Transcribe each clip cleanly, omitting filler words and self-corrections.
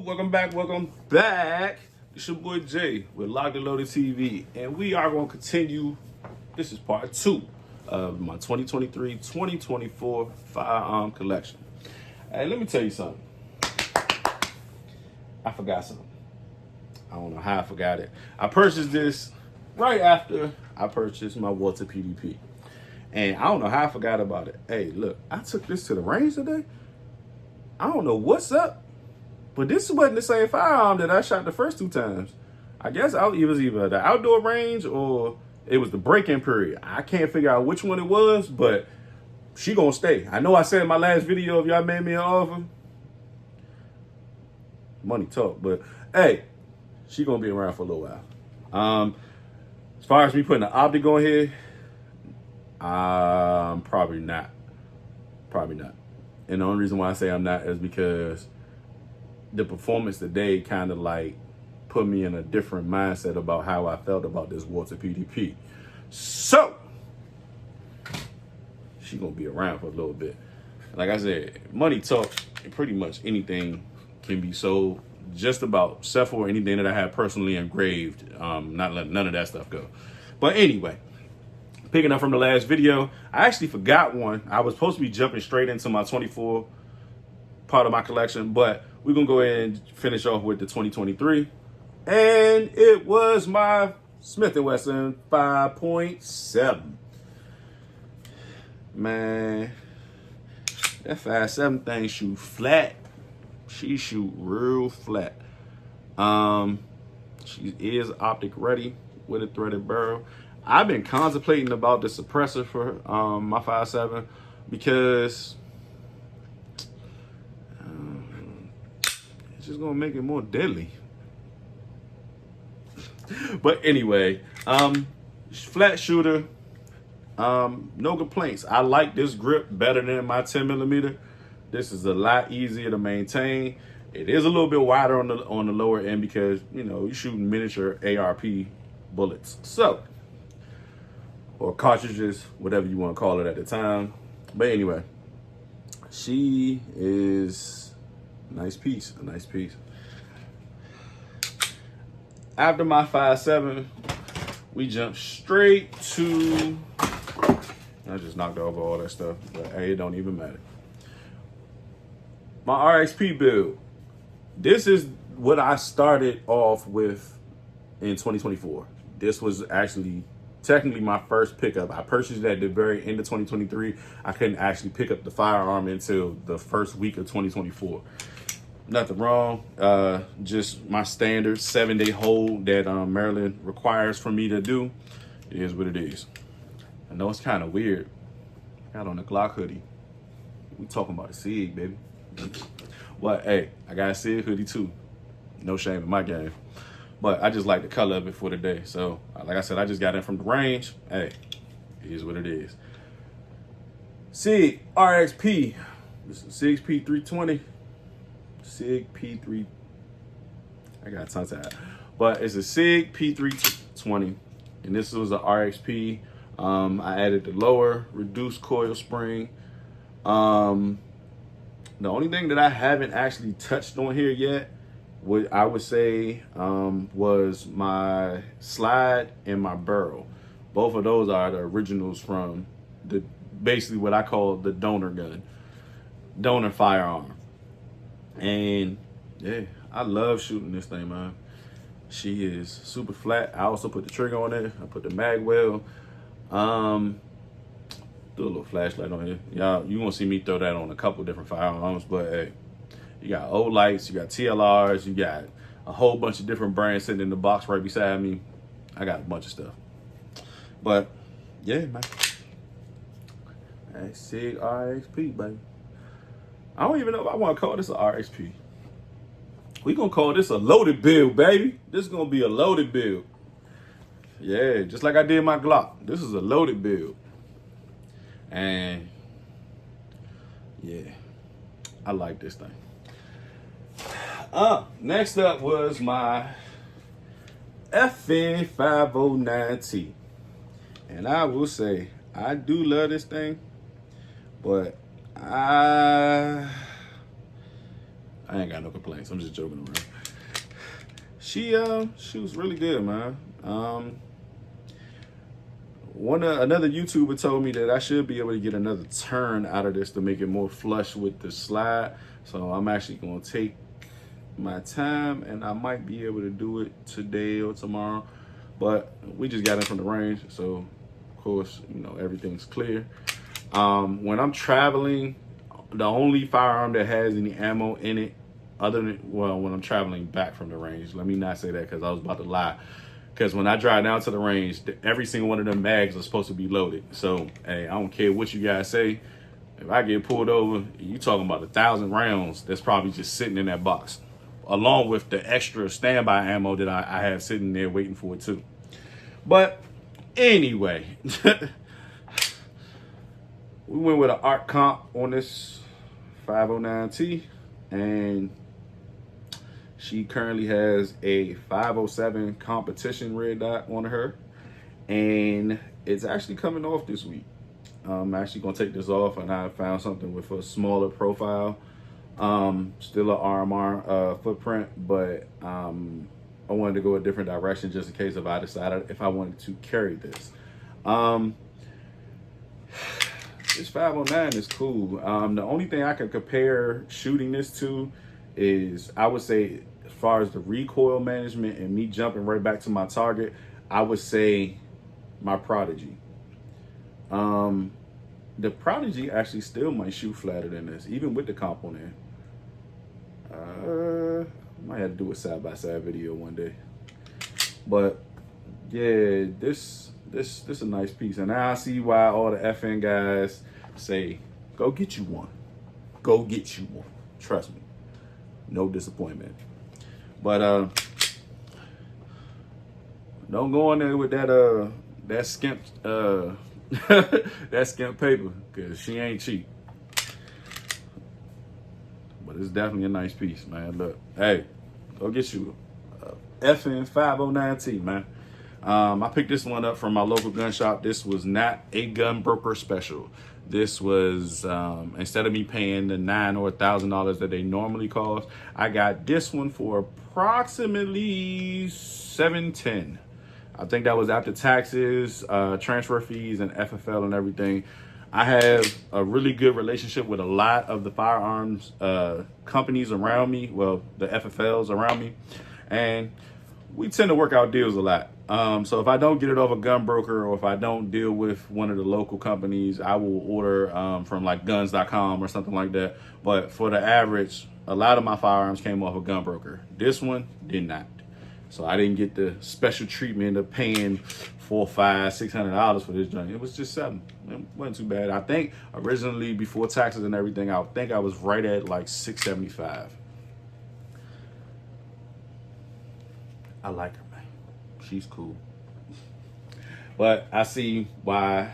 welcome back. It's your boy Jay with Locked and Loaded TV, and we are going to continue. This is part 2 of my 2023-2024 firearm collection. Hey, let me tell you something. I forgot something. I don't know how I forgot it. I purchased this right after I purchased my VtaC PDP, and I don't know how I forgot about it. Hey, look, I took this to the range today. I don't know what's up, but this wasn't the same firearm that I shot the first 2 times. I guess it was either the outdoor range or it was the break-in period. I can't figure out which one it was, but she gonna stay. I know I said in my last video, if y'all made me an offer, money talk, but hey, she gonna be around for a little while. As far as me putting the optic on here, probably not. And the only reason why I say I'm not is because the performance today kind of like put me in a different mindset about how I felt about this VtaC PDP. So she gonna be around for a little bit. Like I said, money talks, and pretty much anything can be sold, just about, except for anything that I have personally engraved. Not letting none of that stuff go. But anyway, picking up from the last video, I actually forgot one. I was supposed to be jumping straight into my 24 part of my collection, but we're gonna go ahead and finish off with the 2023. And it was my Smith & Wesson 5.7. Man, that 5.7 thing shoot flat. She shoot real flat. She is optic ready with a threaded barrel. I've been contemplating about the suppressor for my 5.7 because it's just gonna make it more deadly. But anyway, flat shooter, no complaints. I like this grip better than my 10mm. This is a lot easier to maintain. It is a little bit wider on the lower end because, you know, you're shooting miniature ARP bullets. So, or cartridges, whatever you want to call it at the time. But anyway, she is a nice piece. After my 5.7, we jumped straight to, I just knocked over all that stuff, but hey, it don't even matter. My RXP build. This is what I started off with in 2024. This was actually technically my first pickup. I purchased it at the very end of 2023. I couldn't actually pick up the firearm until the first week of 2024. Nothing wrong. Just my standard 7-day hold that Maryland requires for me to do. It is what it is. I know it's kind of weird. Got on a Glock hoodie. We talking about a SIG, baby. But hey, I got a SIG hoodie too. No shame in my game. But I just like the color of it for the day. So, like I said, I just got in from the range. Hey, it is what it is. SIG RXP. This is SIG P320. SIG P3. I got tongue tied. But it's a SIG P320. And this was an RXP. I added the lower reduced coil spring. The only thing that I haven't actually touched on here yet, what I would say, was my slide and my barrel. Both of those are the originals from basically what I call the donor firearm. And yeah, I love shooting this thing, man. She is super flat. I also put the trigger on it. I put the mag well. Do a little flashlight on here. Y'all, you gonna see me throw that on a couple different firearms, but hey, you got old lights, you got TLRs, you got a whole bunch of different brands sitting in the box right beside me. I got a bunch of stuff. But yeah, man. Hey, SIG RXP, baby. I don't even know if I want to call this an RXP. We gonna call this a loaded build, baby. This is gonna be a loaded build. Yeah, just like I did my Glock. This is a loaded build. And yeah, I like this thing. Next up was my FN509T. And I will say, I do love this thing, but I ain't got no complaints. I'm just joking around. She was really good, man. Another YouTuber told me that I should be able to get another turn out of this to make it more flush with the slide. So I'm actually gonna take my time, and I might be able to do it today or tomorrow. But we just got in from the range, so of course, you know, everything's clear. When I'm traveling, the only firearm that has any ammo in it, other than, well, when I'm traveling back from the range, let me not say that because I was about to lie. Because when I drive down to the range, every single one of them mags are supposed to be loaded. So, hey, I don't care what you guys say. If I get pulled over, you talking about 1,000 rounds that's probably just sitting in that box, along with the extra standby ammo that I have sitting there waiting for it too. But anyway, we went with an ARC comp on this 509T, and she currently has a 507 competition red dot on her, and it's actually coming off this week. I'm actually gonna take this off, and I found something with a smaller profile, still a RMR footprint, but I wanted to go a different direction just in case if I decided if I wanted to carry this. This 509 is cool. The only thing I can compare shooting this to is, I would say, as far as the recoil management and me jumping right back to my target, I would say my Prodigy. The Prodigy actually still might shoot flatter than this, even with the comp on there. Might have to do a side-by-side video one day. But yeah, this a nice piece. And now I see why all the FN guys say, go get you one. Go get you one. Trust me. No disappointment. But don't go in there with that skimp that skimp paper, because she ain't cheap. But it's definitely a nice piece, man. Look, hey, go get you a FN 509T, man. I picked this one up from my local gun shop. This was not a gun broker special. This was, instead of me paying the $9,000 or $1,000 that they normally cost, I got this one for approximately $710. I think that was after taxes, transfer fees, and FFL and everything. I have a really good relationship with a lot of the firearms companies around me, well, the FFLs around me, and we tend to work out deals a lot. So if I don't get it off a gun broker, or if I don't deal with one of the local companies, I will order from like guns.com or something like that. But for the average, a lot of my firearms came off a gun broker. This one did not. So I didn't get the special treatment of paying $400, $500, $600 for this joint. It was just $7. It wasn't too bad. I think originally, before taxes and everything, I think I was right at like $675. I like her, man. She's cool. But I see why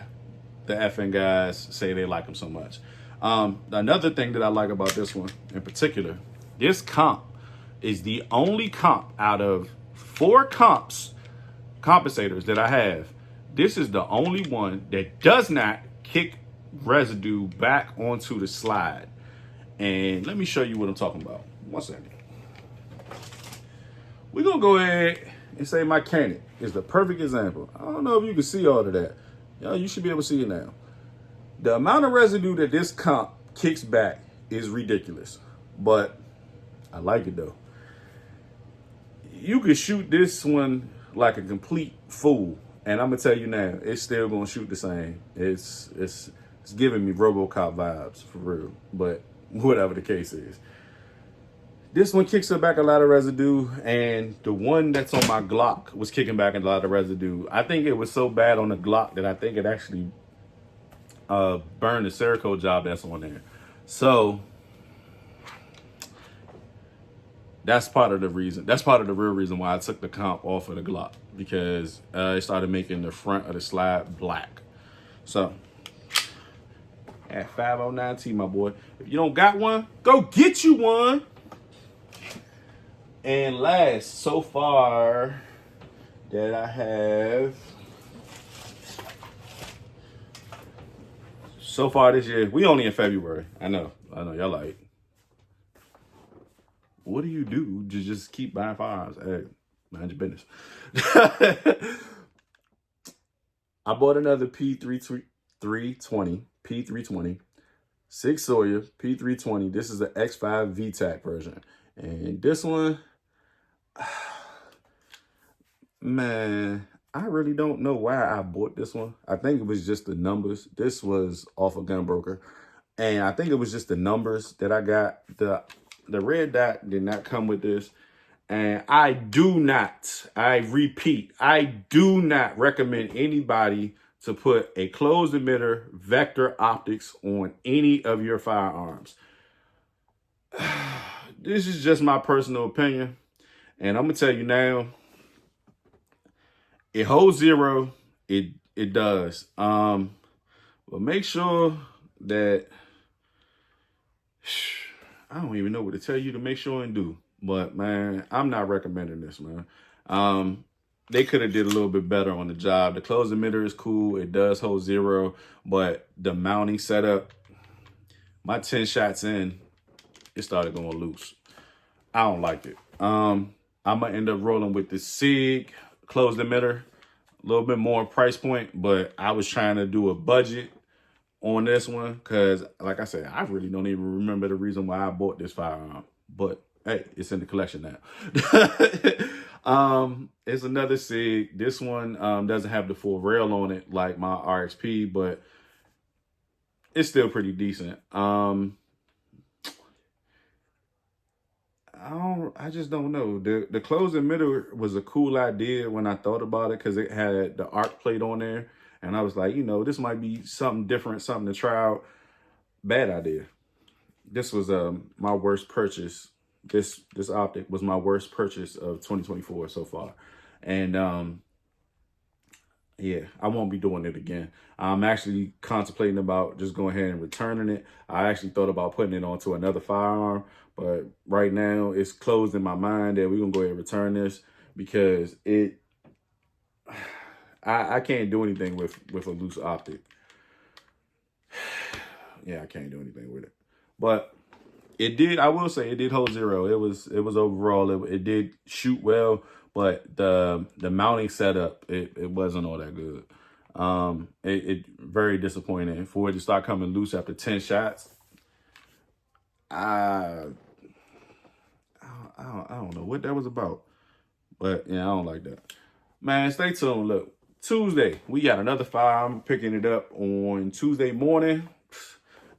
the FN guys say they like them so much. Another thing that I like about this one in particular, this comp is the only comp out of 4 compensators that I have. This is the only one that does not kick residue back onto the slide. And let me show you what I'm talking about. 1 second. We're going to go ahead and say my Canon is the perfect example. I don't know if you can see all of that. You should be able to see it now. The amount of residue that this comp kicks back is ridiculous. But I like it though. You could shoot this one like a complete fool. And I'm going to tell you now, it's still going to shoot the same. It's giving me RoboCop vibes, for real. But whatever the case is. This one kicks back a lot of residue, and the one that's on my Glock was kicking back a lot of residue. I think it was so bad on the Glock that I think it actually burned the Cerakote job that's on there. So that's part of the reason. That's part of the real reason why I took the comp off of the Glock, because it started making the front of the slide black. So at 509T, my boy, if you don't got one, go get you one. And last, so far that I have, so far this year, we only in February. I know, y'all like, what do you do to just keep buying firearms? Hey, mind your business. I bought another P320 sigsauer P320. This is the XFive VtaC version. And this one, man, I really don't know why I bought this one. I think it was just the numbers. This was off a gun broker. And I think it was just the numbers that I got. The red dot did not come with this. And I repeat, I do not recommend anybody to put a closed emitter vector optics on any of your firearms. This is just my personal opinion. And I'm going to tell you now, it holds 0. It does. But make sure that, I don't even know what to tell you to make sure and do. But, man, I'm not recommending this, man. They could have did a little bit better on the job. The closed emitter is cool. It does hold 0. But the mounting setup, my 10 shots in, it started going loose. I don't like it. I'm going to end up rolling with the SIG closed emitter. A little bit more price point. But I was trying to do a budget on this one because, like I said, I really don't even remember the reason why I bought this firearm. But hey, it's in the collection now. It's another SIG. This one doesn't have the full rail on it like my RXP, but it's still pretty decent. I just don't know. The closed emitter was a cool idea when I thought about it because it had the arc plate on there. And I was like, you know, this might be something different, something to try out. Bad idea. This was my worst purchase. This optic was my worst purchase of 2024 so far. And yeah, I won't be doing it again. I'm actually contemplating about just going ahead and returning it. I actually thought about putting it onto another firearm, but right now it's closed in my mind that we're gonna go ahead and return this because I can't do anything with a loose optic. Yeah, I can't do anything with it. But it did, I will say, it did hold 0. It was overall, it did shoot well, but the mounting setup, it wasn't all that good. It very disappointing for it to start coming loose after 10 shots. I don't know what that was about, but yeah, I don't like that. Man, stay tuned. Look, Tuesday, we got another firearm, picking it up on Tuesday morning.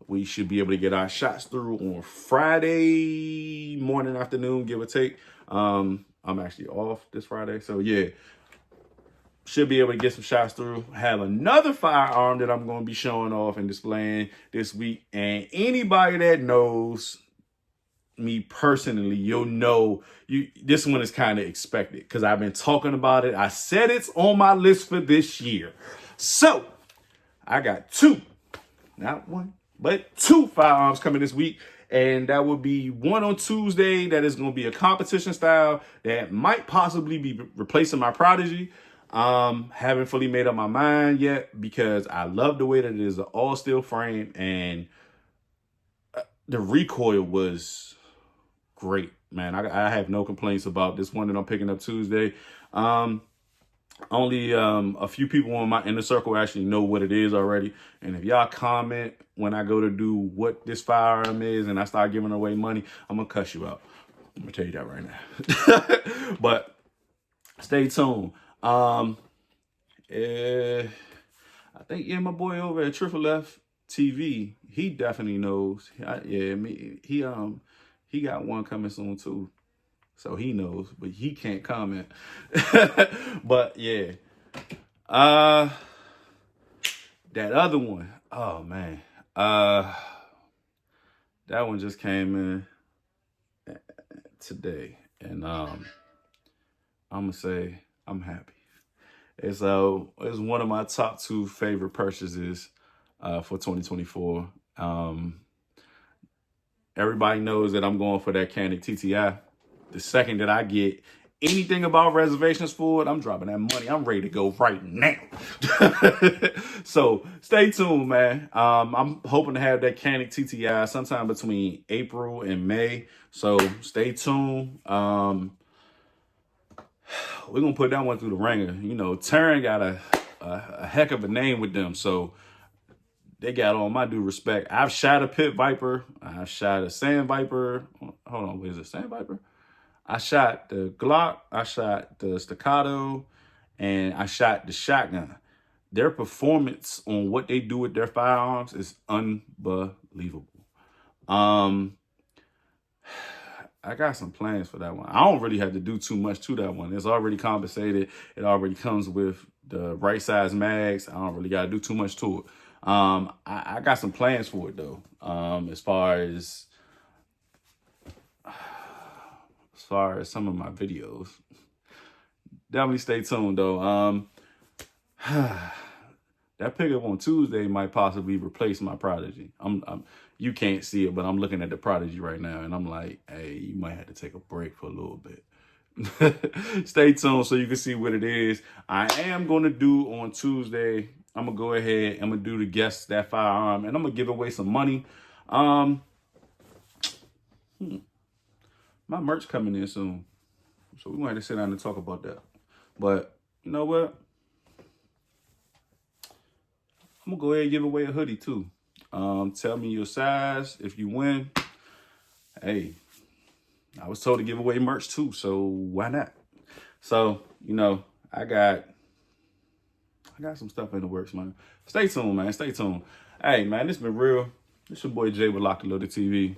We should be able to get our shots through on Friday morning, afternoon, give or take. I'm actually off this Friday. So, yeah, should be able to get some shots through. Have another firearm that I'm going to be showing off and displaying this week. And anybody that knows me personally, you'll know this one is kind of expected because I've been talking about it. I said it's on my list for this year. So, I got 2, not 1. But 2 firearms coming this week, and that will be one on Tuesday that is going to be a competition style that might possibly be replacing my Prodigy. Haven't fully made up my mind yet because I love the way that it is an all steel frame, and the recoil was great, man. I have no complaints about this one that I'm picking up Tuesday. Only a few people in my inner circle actually know what it is already. And if y'all comment when I go to do what this firearm is and I start giving away money, I'm going to cuss you out. I'm going to tell you that right now. But stay tuned. I think, yeah, my boy over at Triple F TV, he definitely knows. He got one coming soon too. So he knows, but he can't comment. But yeah. That other one, oh man. That one just came in today. And I'm gonna say I'm happy. And so it's one of my top 2 favorite purchases for 2024. Everybody knows that I'm going for that Canik TTI. The second that I get anything about reservations for it, I'm dropping that money. I'm ready to go right now. So stay tuned, man. I'm hoping to have that Canik TTI sometime between April and May. So stay tuned. We're gonna put that one through the ringer. You know, Terran got a heck of a name with them, so they got all my due respect. I've shot a Pit Viper. I've shot a Sand Viper. Hold on, what is it? Sand Viper? I shot the Glock. I shot the Staccato, and I shot the shotgun. Their performance on what they do with their firearms is unbelievable. I got some plans for that one. I don't really have to do too much to that one. It's already compensated. It already comes with the right size mags. I don't really got to do too much to it. I got some plans for it though. As far as some of my videos, definitely stay tuned though. That pickup on Tuesday might possibly replace my Prodigy. You can't see it, but I'm looking at the Prodigy right now, and I'm like, hey, you might have to take a break for a little bit. Stay tuned so you can see what it is. I am going to do on Tuesday. I'm going to go ahead. I'm going to do the guess that firearm, and I'm going to give away some money. My merch coming in soon, so we're going to have to sit down and talk about that. But you know what? I'm going to go ahead and give away a hoodie too. Tell me your size if you win. Hey, I was told to give away merch too, so why not? So, you know, I got some stuff in the works, man. Stay tuned, man. Stay tuned. Hey, man, this been real. It's your boy Jay with Lock and Loaded TV.